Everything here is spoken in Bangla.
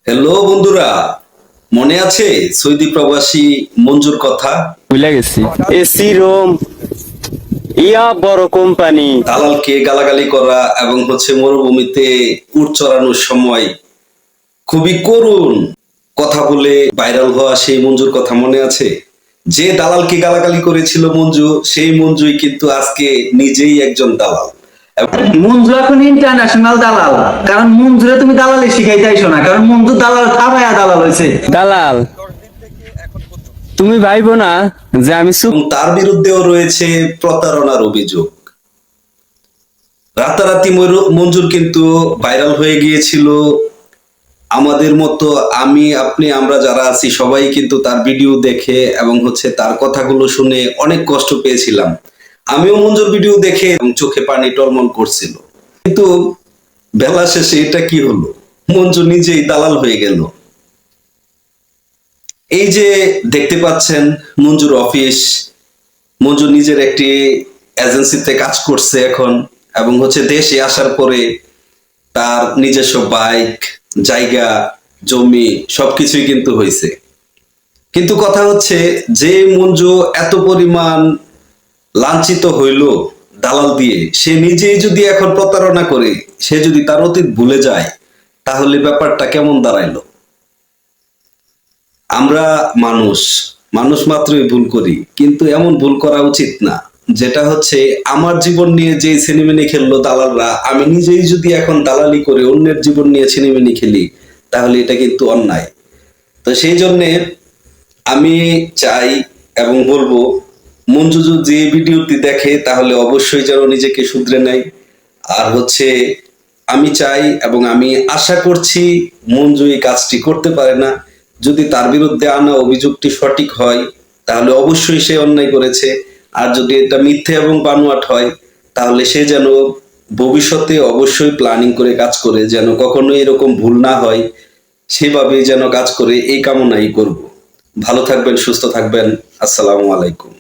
হ্যালো বন্ধুরা, মনে আছে সৌদি প্রবাসী মঞ্জুর কথা? ভুলে গেছি। এসি রুম, ইয়া বড় কোম্পানি। দালালকে গালাগালি করা এবং মরুভূমিতে উট চড়ানোর সময় খুবই করুণ কথা বলে ভাইরাল হওয়া সেই মঞ্জুর কথা মনে আছে? যে দালালকে গালাগালি করেছিল মঞ্জু, সেই মঞ্জুই কিন্তু আজকে নিজেই একজন দালাল। মঞ্জু এখন ইন্টারন্যাশনাল দালাল। কারণ মঞ্জুরে তুমি দালালি শিখাইতে আইসো না, কারণ মঞ্জু দালাল থামায়া দালাল হয়েছে। দালাল, তুমি ভাইবো না যে আমি এবং তার বিরুদ্ধেও রয়েছে প্রতারণার অভিযোগ। রাতারাতি মঞ্জুর কিন্তু ভাইরাল হয়ে গিয়েছিল। আমাদের মতো আমি আপনি আমরা যারা আছি সবাই কিন্তু তার ভিডিও দেখে এবং তার কথাগুলো শুনে অনেক কষ্ট পেয়েছিলাম। আমিও মঞ্জুর ভিডিও দেখে চোখে পানি টলমল করছিল, কিন্তু বেলা শেষে এটা কি হলো, মঞ্জু নিজেই দালাল হয়ে গেল। এই যে দেখতে পাচ্ছেন মঞ্জুর অফিস, মঞ্জু নিজের একটি এজেন্সিতে কাজ করছে এখন, এবং দেশে আসার পরে তার নিজস্ব বাইক, জায়গা, জমি সবকিছুই কিন্তু হয়েছে। কিন্তু কথা হচ্ছে, যে মঞ্জু এত পরিমাণ লাঞ্ছিত হইল দালাল দিয়ে, সে নিজেই যদি এখন প্রতারণা করে, সে যদি তার অতীত ভুলে যায়, তাহলে ব্যাপারটা কেমন দাঁড়াইলো? আমরা মানুষ, মানুষ মাত্রই ভুল করি, কিন্তু এমন ভুল করা উচিত না। যেটা আমার জীবন নিয়ে যে ছিনিমিনি খেললো দালালরা, আমি নিজেই যদি এখন দালালি করে অন্যের জীবন নিয়ে ছিনিমিনি খেলি, তাহলে এটা কিন্তু অন্যায়। তো সেই জন্যে আমি চাই এবং বলবো, মঞ্জু যে ভিডিওটি দেখে তাহলে অবশ্যই যেন নিজেকে শুধরে নেয়। আর আমি চাই এবং আমি আশা করছি মঞ্জু এই কাজটি করতে পারে না। যদি তার বিরুদ্ধে আনা অভিযোগটি সঠিক হয়, তাহলে অবশ্যই সে অন্যায় করেছে। আর যদি এটা মিথ্যে এবং বানোয়াট হয়, তাহলে সে যেন ভবিষ্যতে অবশ্যই প্ল্যানিং করে কাজ করে, যেন কখনো এরকম ভুল না হয়, সেভাবেই যেন কাজ করে, এই কামনাই করব। ভালো থাকবেন, সুস্থ থাকবেন। আসসালামু আলাইকুম।